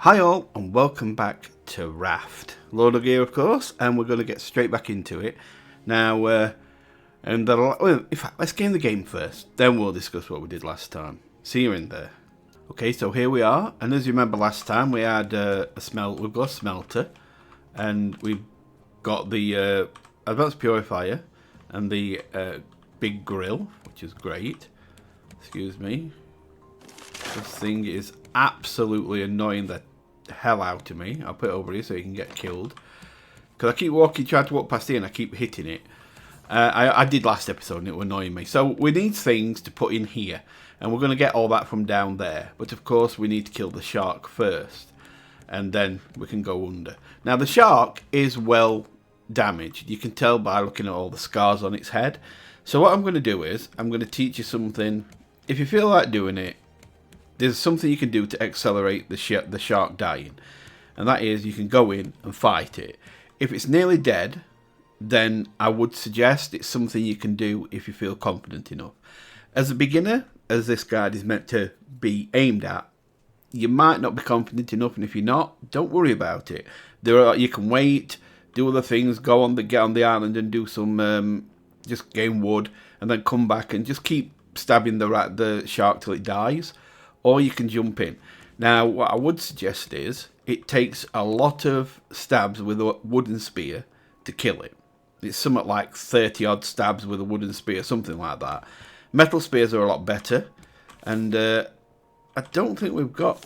Hi all, and welcome back to Raft. LordUg here, of course, and we're going to get straight back into it. Now, well, in fact, let's get in the game first, then we'll discuss what we did last time. See you in there. Okay, so here we are, and as you remember last time, we had we've got a smelter, and we've got the advanced purifier, and the big grill, which is great. Excuse me. This thing is absolutely annoying the hell out of me. I'll put it over here so you can get killed. Because I keep trying to walk past here and I keep hitting it. I did last episode and it was annoying me. So we need things to put in here. And we're going to get all that from down there. But of course we need to kill the shark first. And then we can go under. Now the shark is well damaged. You can tell by looking at all the scars on its head. So what I'm going to do is, I'm going to teach you something. If you feel like doing it, there's something you can do to accelerate the shark dying. And that is, you can go in and fight it. If it's nearly dead, then I would suggest it's something you can do if you feel confident enough. As a beginner, as this guide is meant to be aimed at, you might not be confident enough, and if you're not, don't worry about it. You can wait, do other things, get on the island and do some, just gain wood, and then come back and just keep stabbing the shark till it dies. Or you can jump in. Now, what I would suggest is, it takes a lot of stabs with a wooden spear to kill it. It's something like 30 odd stabs with a wooden spear, something like that. Metal spears are a lot better. And I don't think we've got...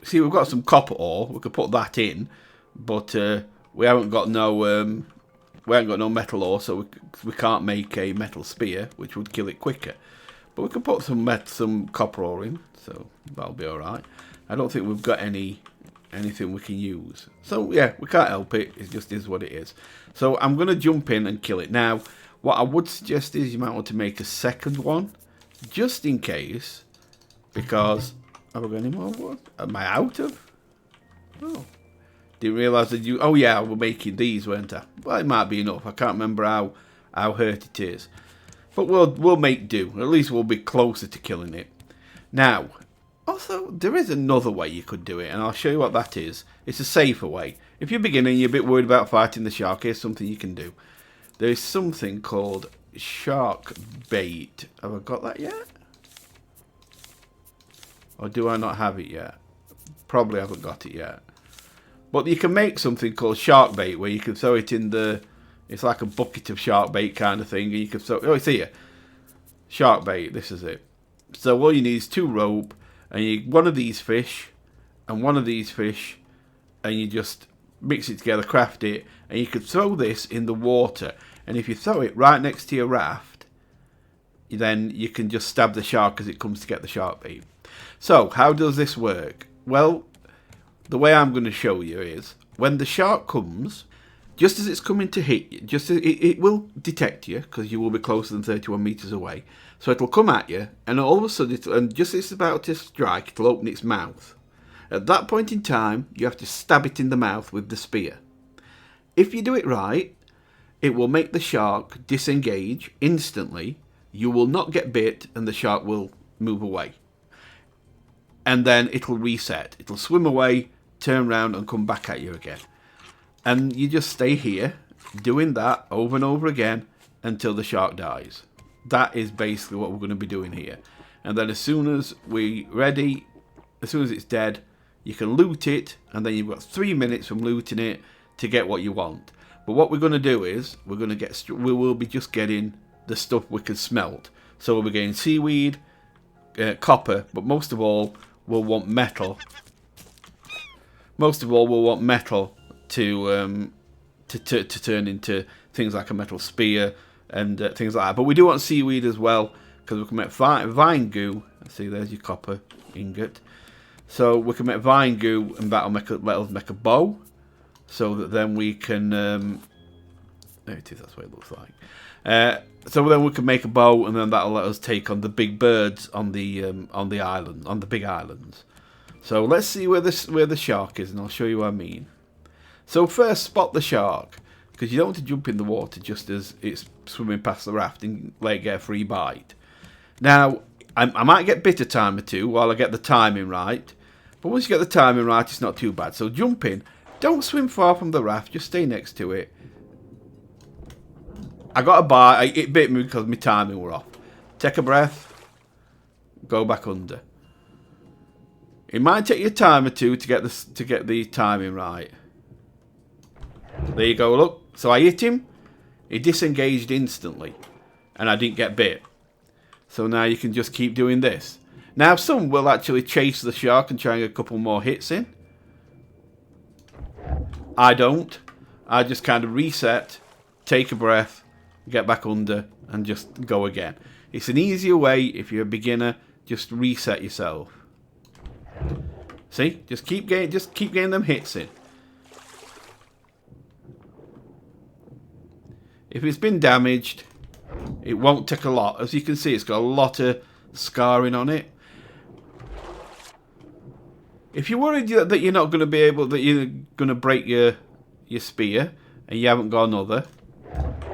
See, we've got some copper ore. We could put that in. But we haven't got no metal ore, so we can't make a metal spear, which would kill it quicker. But we can put some copper ore in, so that'll be alright. I don't think we've got anything we can use. So yeah, we can't help it. It just is what it is. So I'm going to jump in and kill it. Now, what I would suggest is you might want to make a second one, just in case, because... Have I got any more wood? Am I out of? Oh. Didn't realise that you... Oh yeah, we're making these, weren't I? Well, it might be enough. I can't remember how hurt it is. But we'll make do. At least we'll be closer to killing it. Now, also, there is another way you could do it, and I'll show you what that is. It's a safer way. If you're beginning, you're a bit worried about fighting the shark, here's something you can do. There is something called shark bait. Have I got that yet? Or do I not have it yet? Probably haven't got it yet. But you can make something called shark bait, where you can throw it in the... It's like a bucket of shark bait kind of thing. And you can throw... Oh, it's here. Shark bait, this is it. So all you need is 2 rope, and one of these fish, and one of these fish, and you just mix it together, craft it, and you could throw this in the water. And if you throw it right next to your raft, then you can just stab the shark as it comes to get the shark bait. So, how does this work? Well, the way I'm going to show you is, when the shark comes... Just as it's coming to hit you, it will detect you, because you will be closer than 31 metres away. So it'll come at you, and all of a sudden, and just as it's about to strike, it'll open its mouth. At that point in time, you have to stab it in the mouth with the spear. If you do it right, it will make the shark disengage instantly. You will not get bit, and the shark will move away. And then it'll reset. It'll swim away, turn around, and come back at you again. And you just stay here, doing that over and over again until the shark dies. That is basically what we're going to be doing here. And then as soon as it's dead, you can loot it, and then you've got 3 minutes from looting it to get what you want. But what we're going to do is, we will be just getting the stuff we can smelt. So we'll be getting seaweed, copper, but most of all, we'll want metal. To turn into things like a metal spear and things like that. But we do want seaweed as well, because we can make vine goo. See, there's your copper ingot. So we can make vine goo, and that'll let us make a bow, so that then we can... there it is, that's what it looks like. So then we can make a bow, and then that'll let us take on the big birds on the island, on the big islands. So let's see where the shark is, and I'll show you what I mean. So first, spot the shark, because you don't want to jump in the water just as it's swimming past the raft and let it get a free bite. Now, I might get bit a time or two while I get the timing right, But once you get the timing right, it's not too bad. So jump in. Don't swim far from the raft. Just stay next to it. I got a bite. It bit me because my timing were off. Take a breath. Go back under. It might take you a time or two to get the timing right. There you go, look. So I hit him. He disengaged instantly. And I didn't get bit. So now you can just keep doing this. Now some will actually chase the shark and try and get a couple more hits in. I don't. I just kind of reset, take a breath, get back under, and just go again. It's an easier way if you're a beginner. Just reset yourself. See? Just keep getting them hits in. If it's been damaged, it won't take a lot. As you can see, it's got a lot of scarring on it. If you're worried that you're not going to be able, that you're going to break your spear, and you haven't got another,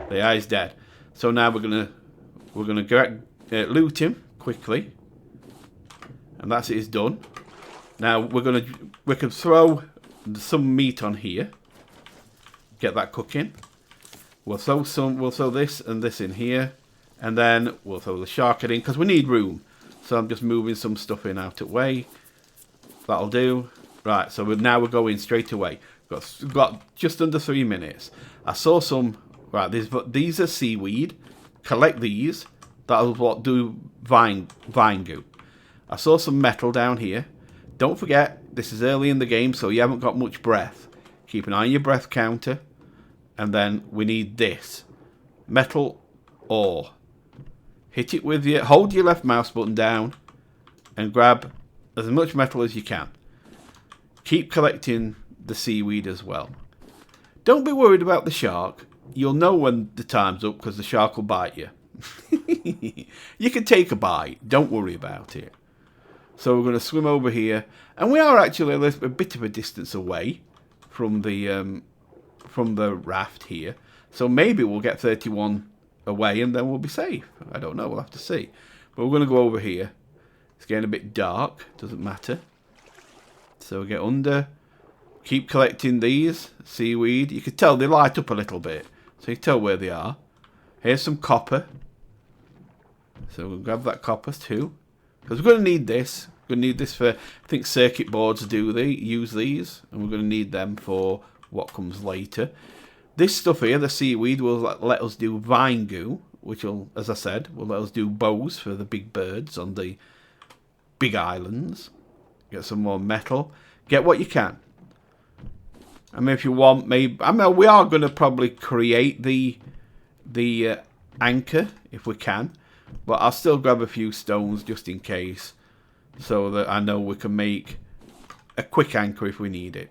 the eye's dead. So now we're gonna go loot him quickly, and that's it. It's done. Now we can throw some meat on here. Get that cooking. We'll throw this and this in here, and then we'll throw the shark in because we need room. So I'm just moving some stuff in out of the way. That'll do. Right. So now we're going straight away. Got just under 3 minutes. I saw some. Right. These are seaweed. Collect these. That'll what do vine goo. I saw some metal down here. Don't forget, this is early in the game, so you haven't got much breath. Keep an eye on your breath counter. And then we need this. Metal ore. Hit it with your... Hold your left mouse button down. And grab as much metal as you can. Keep collecting the seaweed as well. Don't be worried about the shark. You'll know when the time's up because the shark will bite you. You can take a bite. Don't worry about it. So we're going to swim over here. And we are actually a bit of a distance away from the raft here. So maybe we'll get 31 away and then we'll be safe. I don't know. We'll have to see. But we're going to go over here. It's getting a bit dark. Doesn't matter. So we get under. Keep collecting these. Seaweed. You can tell they light up a little bit. So you can tell where they are. Here's some copper. So we'll grab that copper too. Because we're going to need this. We're going to need this for, I think circuit boards use these. And we're going to need them for what comes later. This stuff here, the seaweed, will let us do vine goo. Which will, as I said, will let us do bows for the big birds on the big islands. Get some more metal. Get what you can. I mean, if you want, maybe... I mean, we are going to probably create the anchor, if we can. But I'll still grab a few stones just in case. So that I know we can make a quick anchor if we need it.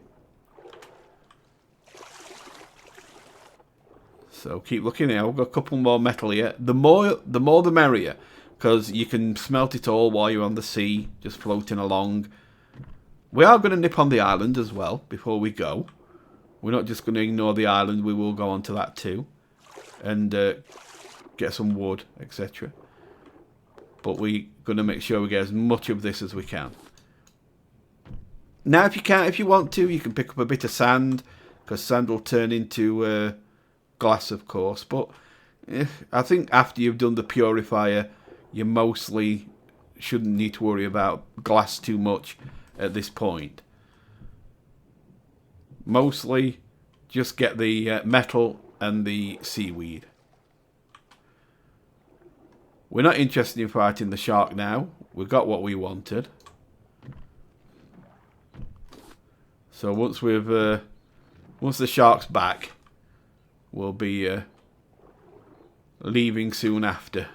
So keep looking here. We've got a couple more metal here. The more the merrier. Because you can smelt it all while you're on the sea. Just floating along. We are going to nip on the island as well before we go. We're not just going to ignore the island. We will go on to that too. And get some wood, etc. But we're going to make sure we get as much of this as we can. Now, if you want to, you can pick up a bit of sand. Because sand will turn into glass, of course. But I think after you've done the purifier, you mostly shouldn't need to worry about glass too much at this point. Mostly just get the metal and the seaweed. We're not interested in fighting the shark now. We've got what we wanted. So once the shark's back, we'll be leaving soon after.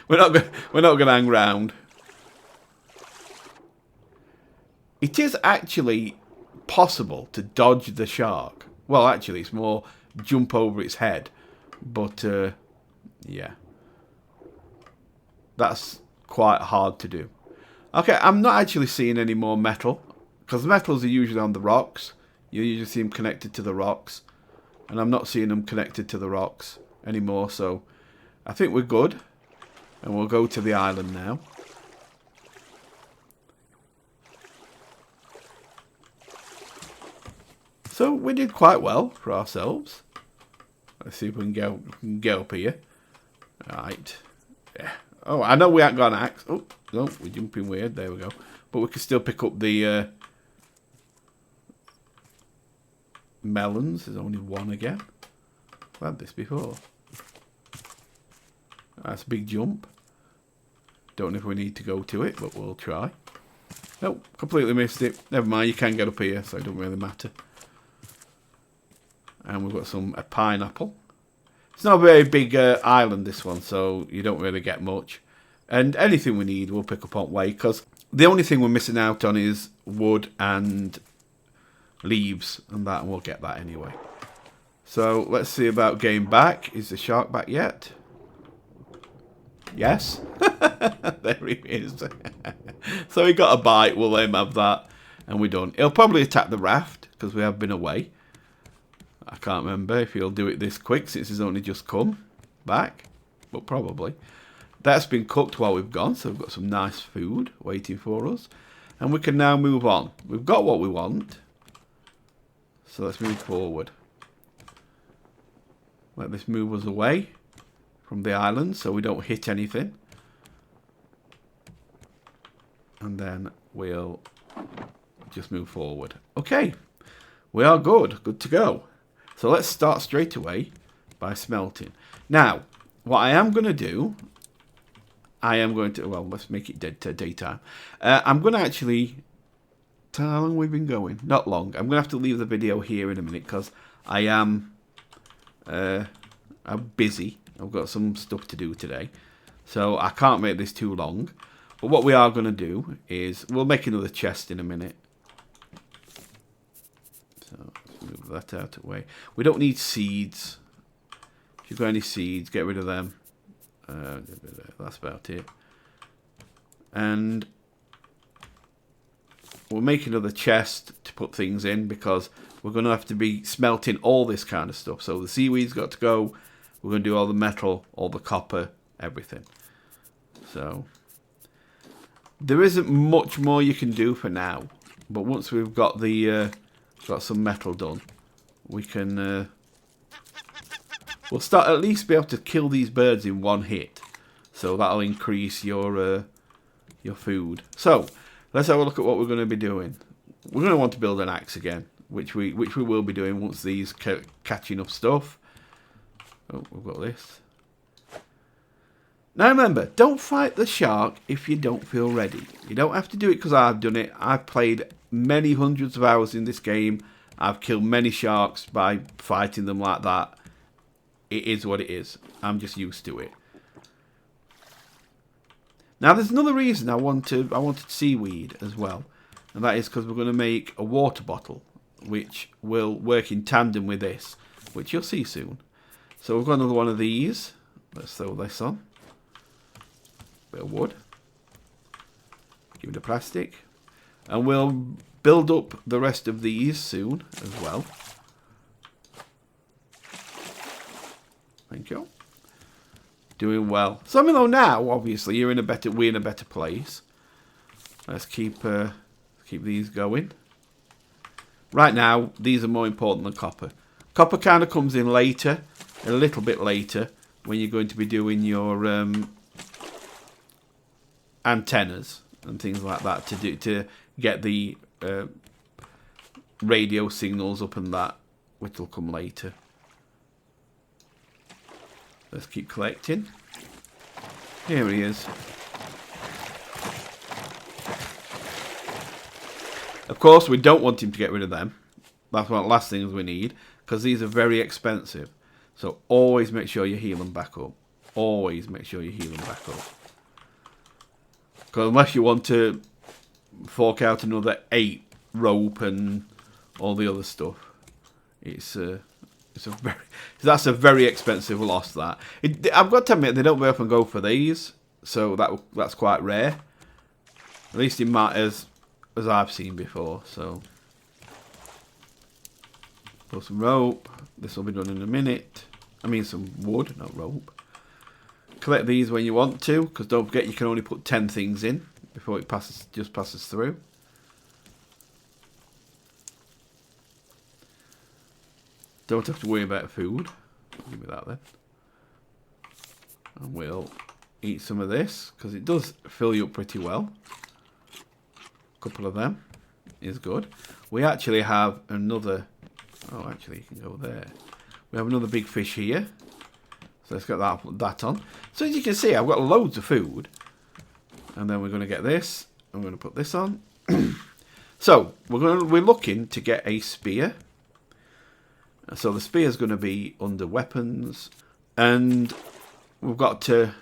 we're not going to hang around. It is actually possible to dodge the shark. Well, actually, it's more jump over its head. But yeah. That's quite hard to do. Okay, I'm not actually seeing any more metal. Because metals are usually on the rocks. You usually see them connected to the rocks. And I'm not seeing them connected to the rocks anymore. So I think we're good. And we'll go to the island now. So we did quite well for ourselves. Let's see if we can get up here. Right. Yeah. Oh, I know we haven't got an axe. Oh, no, we're jumping weird. There we go. But we can still pick up the melons. There's only one again. I've had this before. That's a big jump. Don't know if we need to go to it, but we'll try. Nope, completely missed it. Never mind, you can get up here, so it doesn't really matter. And we've got a pineapple. It's not a very big island, this one, so you don't really get much. And anything we need, we'll pick up on way, because the only thing we're missing out on is wood and leaves, and we'll get that anyway. So let's see about getting back. Is the shark back yet? Yes. There he is. So he got a bite. We'll let him have that. And we're done. He'll probably attack the raft because we have been away. I can't remember if he'll do it this quick since he's only just come back. But probably. That's been cooked while we've gone. So we've got some nice food waiting for us. And we can now move on. We've got what we want. So let's move forward. Let this move us away from the island so we don't hit anything. And then we'll just move forward. Okay, we are good to go. So let's start straight away by smelting. Now, what I am going to do, well, let's make it daytime. I'm going to actually, how long we've been going? Not long. I'm going to have to leave the video here in a minute because I'm busy. I've got some stuff to do today. So I can't make this too long. But what we are going to do is we'll make another chest in a minute. So let's move that out of the way. We don't need seeds. If you've got any seeds, get rid of them. That's about it. And we'll make another chest to put things in because we're going to have to be smelting all this kind of stuff. So the seaweed's got to go. We're going to do all the metal, all the copper, everything. So there isn't much more you can do for now. But once we've got some metal done, we can we'll start at least be able to kill these birds in one hit. So that'll increase your food. So let's have a look at what we're going to be doing. We're going to want to build an axe again, which we will be doing once these catch enough stuff. Oh, we've got this. Now remember, don't fight the shark if you don't feel ready. You don't have to do it because I've done it. I've played many hundreds of hours in this game. I've killed many sharks by fighting them like that. It is what it is. I'm just used to it. Now there's another reason I wanted seaweed as well. And that is because we're going to make a water bottle, which will work in tandem with this, which you'll see soon. So we've got another one of these. Let's throw this on. Bit of wood. Give it a plastic. And we'll build up the rest of these soon as well. Thank you. Doing well. So I mean, though now, obviously, we're in a better place. Let's keep these going. Right now, these are more important than copper. Copper kind of comes in later, a little bit later, when you're going to be doing your antennas and things like that to get the radio signals up and that, which will come later. Let's keep collecting. Here he is. Of course, we don't want him to get rid of them. That's one of the last things we need, because these are very expensive. So always make sure you heal them back up. Always make sure you heal them back up. Because unless you want to fork out another 8 rope and all the other stuff, that's a very expensive loss. That I've got to admit, they don't very often go for these, so that's quite rare. At least in matters as I've seen before. So put some rope. This will be done in a minute. I mean some wood, not rope. Collect these when you want to, because don't forget you can only put 10 things in before it passes through. Don't have to worry about food. Give me that then. And we'll eat some of this, because it does fill you up pretty well. A couple of them is good. We actually have another... Oh, actually, you can go there. We have another big fish here. So let's get that on. So as you can see, I've got loads of food. And then we're going to get this. I'm going to put this on. So we're looking to get a spear. So the spear is going to be under weapons. And we've got to...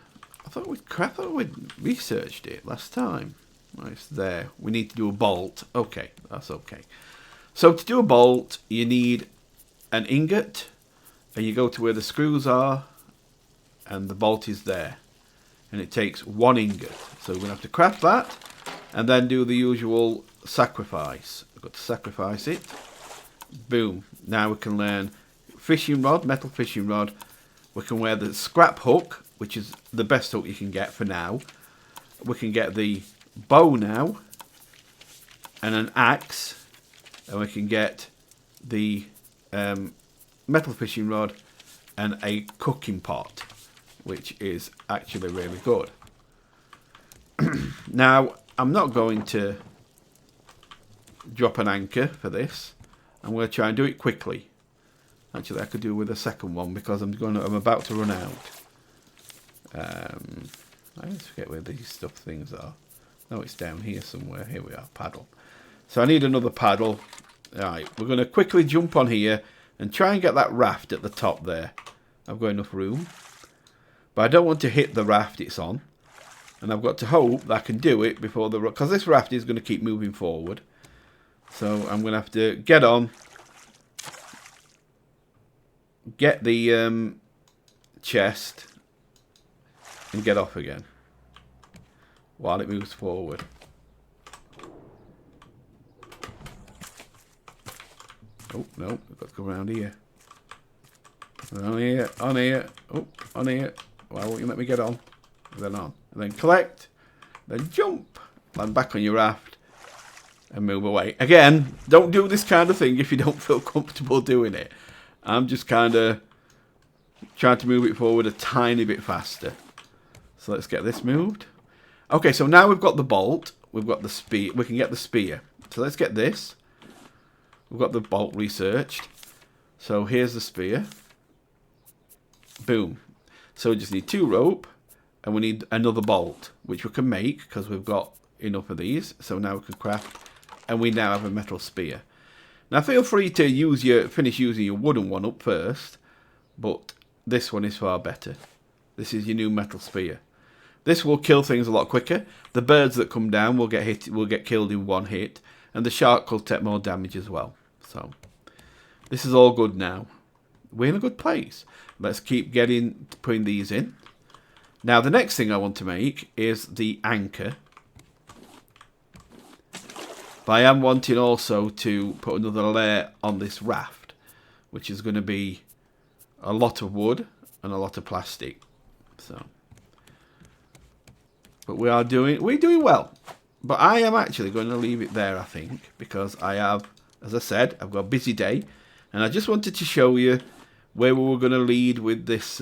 I thought we'd researched it last time. Oh, it's there. We need to do a bolt. Okay, that's okay. So to do a bolt, you need an ingot. And you go to where the screws are. And the bolt is there. And it takes 1 ingot. So we're going to have to craft that. And then do the usual sacrifice. We've got to sacrifice it. Boom. Now we can learn fishing rod, metal fishing rod. We can wear the scrap hook, which is the best hook you can get for now. We can get the bow now. And an axe. And we can get the metal fishing rod and a cooking pot, which is actually really good. Now, I'm not going to drop an anchor for this. I'm going to try and do it quickly. Actually, I could do with a second one because I'm about to run out. I always forget where these things are. No, it's down here somewhere. Here we are, paddle. So I need another paddle. Alright, we're going to quickly jump on here and try and get that raft at the top there. I've got enough room. But I don't want to hit the raft it's on. And I've got to hope that I can do it before the... Because this raft is going to keep moving forward. So I'm going to have to get on. Get the chest. And get off again. While it moves forward. Oh, no. I've got to go around here. On here. On here. Oh, on here. Why won't you let me get on? Then on. And then collect. Then jump. Land back on your raft. And move away. Again, don't do this kind of thing if you don't feel comfortable doing it. I'm just kind of trying to move it forward a tiny bit faster. So let's get this moved. Okay, so now we've got the bolt. We've got the spear. We can get the spear. So let's get this. We've got the bolt researched. So here's the spear. Boom. So we just need 2 rope. And we need another bolt, which we can make because we've got enough of these. So now we can craft. And we now have a metal spear. Now feel free to finish using your wooden one up first. But this one is far better. This is your new metal spear. This will kill things a lot quicker. The birds that come down will get killed in 1 hit. And the shark will take more damage as well. So this is all good now. We're in a good place. Let's keep putting these in. Now the next thing I want to make is the anchor. But I am wanting also to put another layer on this raft, which is going to be a lot of wood and a lot of plastic. So, but we're doing well. But I am actually going to leave it there, I think, because I have, as I said, I've got a busy day, and I just wanted to show you where we were going to lead with this,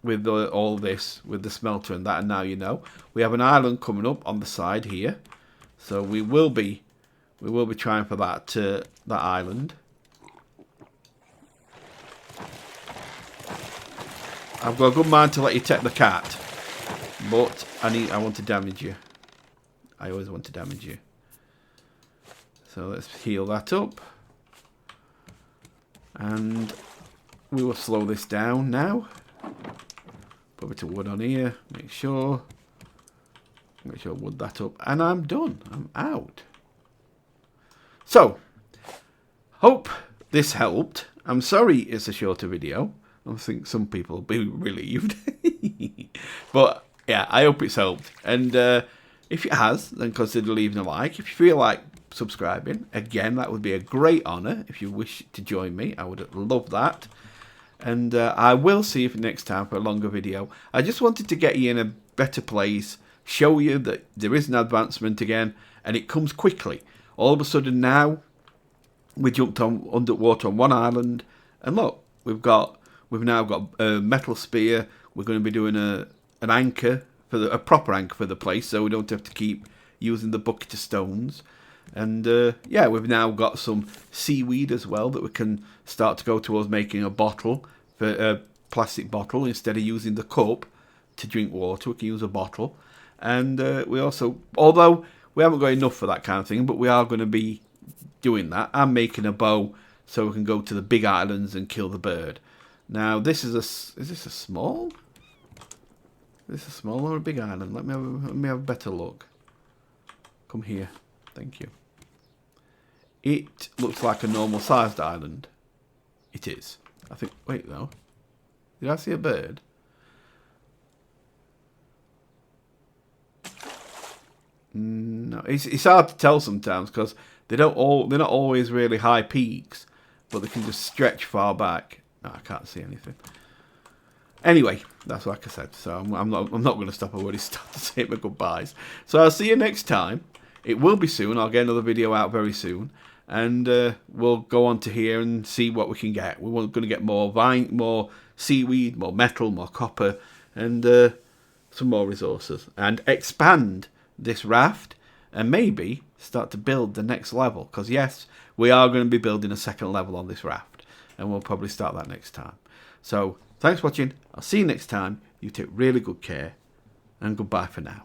with all this, with the smelter and that. And now you know we have an island coming up on the side here. So we will be trying for that island. I've got a good mind to let you take the cat, but I want to damage you. I always want to damage you. So let's heal that up, and we will slow this down now. Put a bit of wood on here. Make sure I wood that up, and I'm done. I'm out. So, hope this helped. I'm sorry it's a shorter video. I think some people will be relieved. But, yeah, I hope it's helped. And if it has, then consider leaving a like. If you feel like subscribing, again, that would be a great honour. If you wish to join me, I would love that. And I will see you next time for a longer video. I just wanted to get you in a better place, show you that there is an advancement again, and it comes quickly. All of a sudden now, We jumped on underwater on one island, and look, we've now got a metal spear. We're going to be doing an anchor for a proper anchor for the place, so we don't have to keep using the bucket of stones. And yeah, we've now got some seaweed as well that we can start to go towards making a bottle, for a plastic bottle, instead of using the cup to drink water. We can use a bottle. And we also, although we haven't got enough for that kind of thing, but we are going to be doing that. I'm making a bow so we can go to the big islands and kill the bird. Now this is this a small? Is this a small or a big island? Let me have a better look. Come here. Thank you. It looks like a normal sized island. It is. I think, wait though. Did I see a bird? No, it's hard to tell sometimes because they're not always really high peaks, but they can just stretch far back. No, I can't see anything. Anyway, that's like I said. So I'm not going to stop. I've already started to say my goodbyes. So I'll see you next time. It will be soon. I'll get another video out very soon, and we'll go on to here and see what we can get. We're going to get more more seaweed, more metal, more copper, and some more resources, and expand this raft, and maybe start to build the next level. Because yes, we are going to be building a second level on this raft, and we'll probably start that next time. So thanks for watching. I'll see you next time. You take really good care, and goodbye for now.